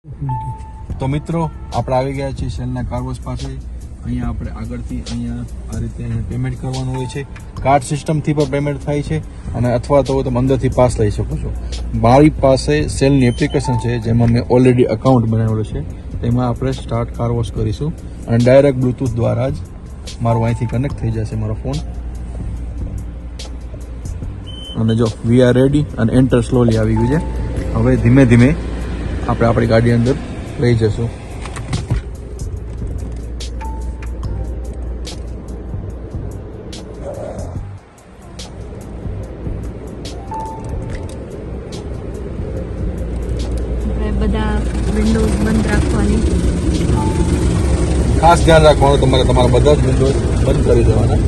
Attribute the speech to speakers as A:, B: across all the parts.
A: તો મિત્રો આપણે આવી ગયા છીએ શેલના કારવોશ પાસે. અહીંયા આપણે આગળથી અહીંયા આ રીતે પેમેન્ટ કરવાનું હોય છે. કાર્ડ સિસ્ટમથી પણ પેમેન્ટ થાય છે અને અથવા તો તમે અંદરથી પાસ લઈ શકો છો. મારી પાસે શેલની એપ્લિકેશન છે જેમાં મેં ઓલરેડી અકાઉન્ટ બનાવેલું છે. તેમાં આપણે સ્ટાર્ટ કારવોશ કરીશું અને ડાયરેક્ટ બ્લૂટૂથ દ્વારા જ મારું અહીંથી કનેક્ટ થઈ જશે મારો ફોન. અને જો વી આર રેડી અને એન્ટર સ્લોલી આવી ગયું છે. હવે ધીમે ધીમે આપણે આપણી ગાડી અંદર લઈ જશું.
B: બધા વિન્ડોઝ બંધ રાખવાની.
A: ખાસ ધ્યાન રાખવાનું, તમારા બધા જ વિન્ડોઝ બંધ કરી દેવાના.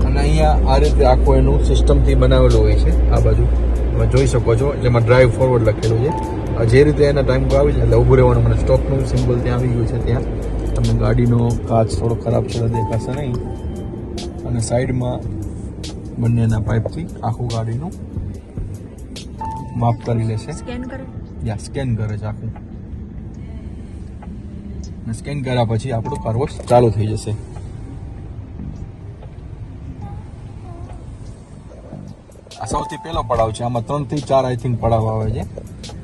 A: અને અહીંયા આ રીતે આખું એનું સિસ્ટમથી બનાવેલું હોય છે. આ બાજુ તમે જોઈ શકો છો, જેમાં ડ્રાઈવ ફોરવર્ડ લખેલું છે. જે રીતે એના ટાઈમ આવી જાય એટલે ઊભું રહેવાનું. મને સ્ટોપનું સિમ્બલ ત્યાં આવી ગયું છે. ત્યાં તમને ગાડીનો કાચ થોડો ખરાબ છે, દેખાશે નહીં. અને સાઈડમાં બંનેના પાઇપથી આખું ગાડીનું માપ કરી લેશે.
B: સ્કેન કરે,
A: યા સ્કેન કરે છે આખું. અને સ્કેન કર્યા પછી આપણું કારવોશ ચાલુ થઈ જશે. આ સૌથી પહેલો પડાવ છે. આમાં 3 થી 4 આઈ થિંક પડાવ આવે છે.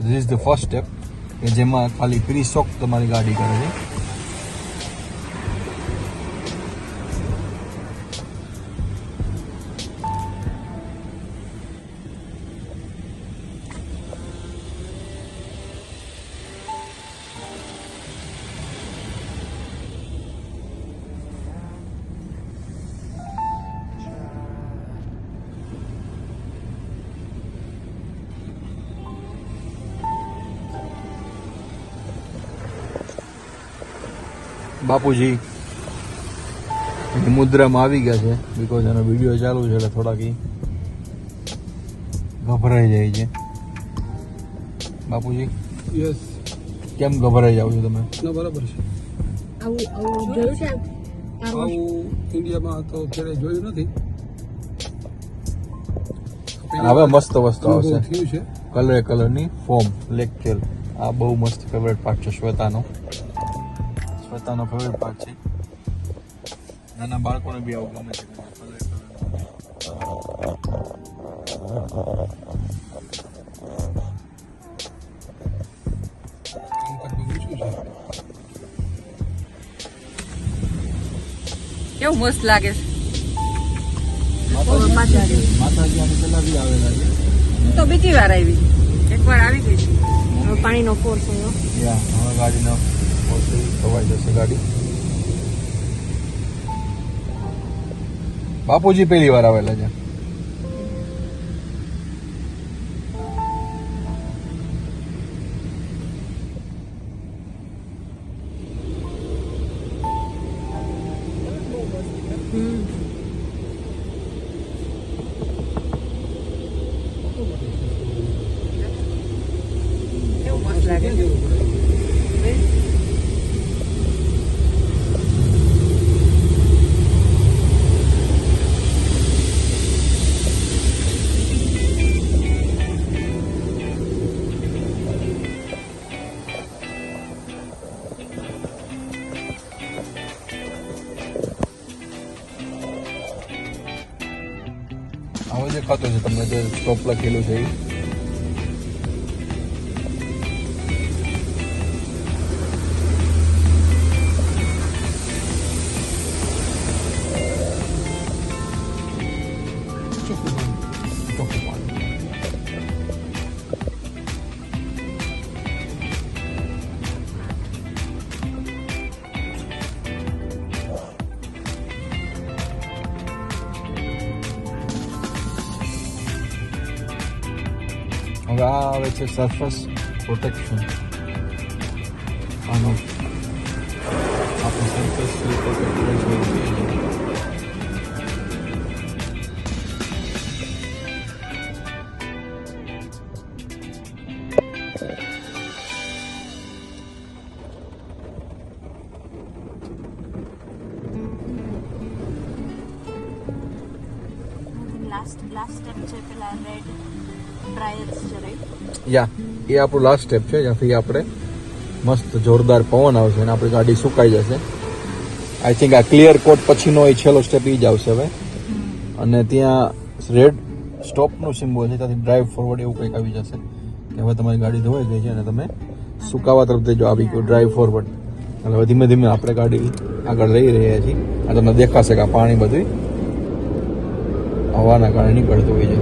A: This is the first step કે જેમાં ખાલી પ્રી શોક તમારી ગાડી કરે છે. બાપુજી મુદ્રામાં આવી ગયા છે. બીકોઝ એનો વિડીયો ચાલુ છે એટલે થોડાક ગભરાઈ જાય છે. બાપુજી
C: યસ,
A: કેમ ગભરાઈ જાવ છો તમે?
C: ના બરાબર છે.
B: આવું જોયું છે.
C: આવું ઇન્ડિયામાં તો ક્યારેય જોયું નથી.
A: હવે મસ્ત વસ્તુ આવશે.
C: થયું છે.
A: કલરની ફોર્મ લેક્ચર. આ બહુ મસ્ત ફેવરેટ પાર્ટ છે શ્વેતાનો. શ્વેતાનો ફેવરેટ પાર્ટ છે. નાના બાળકોને બી આવું ગમે છે.
B: કેવું મસ્ત લાગે છે.
A: માતાજી આની પેલા બી આવેલા છે.
B: હું તો બીજી વાર આવી, એકવાર આવી ગઈ છું. હવે પાણીનો ફોર્સ આવ્યો.
A: હવે ગાડીનો ખવાઈ જશે ગાડી. બાપુજી પહેલી વાર આવેલા છે.
B: કેવું મસ્ત લાગે છે.
A: આવો દેખાતો છે તમને જે સ્ટોપ લખેલું છે એ. હવે આ આવે છે સરફેસ પ્રોટેક્શન. આનો આપણે સરફેસ પ્રોટેક્શન.
B: લાસ્ટ સ્ટેપ છે પેલા રેડ ડ્રાયર્સ છે રાઈટ.
A: યા એ આપણું લાસ્ટ સ્ટેપ છે, જ્યાંથી આપણે મસ્ત જોરદાર પવન આવશે અને આપણી ગાડી સુકાઈ જશે. આઈ થિંક આ ક્લિયર કોટ પછીનો એ છેલ્લો સ્ટેપ એ જ આવશે હવે. અને ત્યાં રેડ સ્ટોપનું સિમ્બોલ છે, ત્યાંથી ડ્રાઈવ ફોરવર્ડ એવું કંઈક આવી જશે કે હવે તમારી ગાડી ધોવાઈ ગઈ છે અને તમે સુકાવા તરફ જો આવી ગયું ડ્રાઈવ ફોરવર્ડ. એટલે હવે ધીમે ધીમે આપણે ગાડી આગળ લઈ રહ્યા છીએ. આ તમને દેખાશે કે આ પાણી બધું હવાના કારણે નીકળતું હોય છે.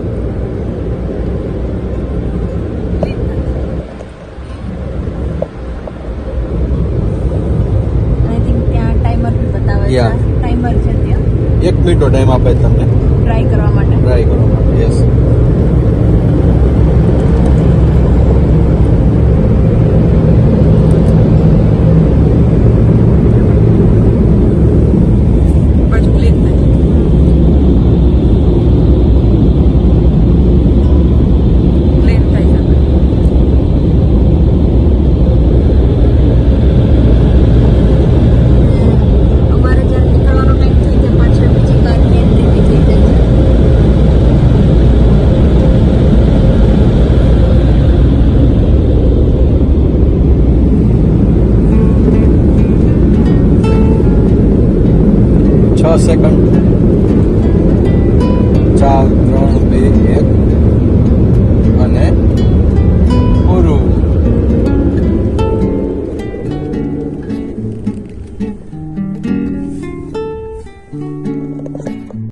B: આઈ થિંક ત્યાં ટાઈમર બી બતાવે છે.
A: Yeah.
B: ટાઈમર છે ત્યાં
A: 1 મિનિટનો ટાઈમ આપે છે તમને
B: ટ્રાય કરવા માટે.
A: ટ્રાય કરવા માટે. યસ.
B: પાછું ક્લિક નથી. ક્લિક થાય છે. અમારે જ્યારે નીકળવાનો ટાઈમ થઈ જાય પાછળ બીજી કાર એન્ટ્રી બી થઈ જાય છે.
A: છ સેકન્ડ 4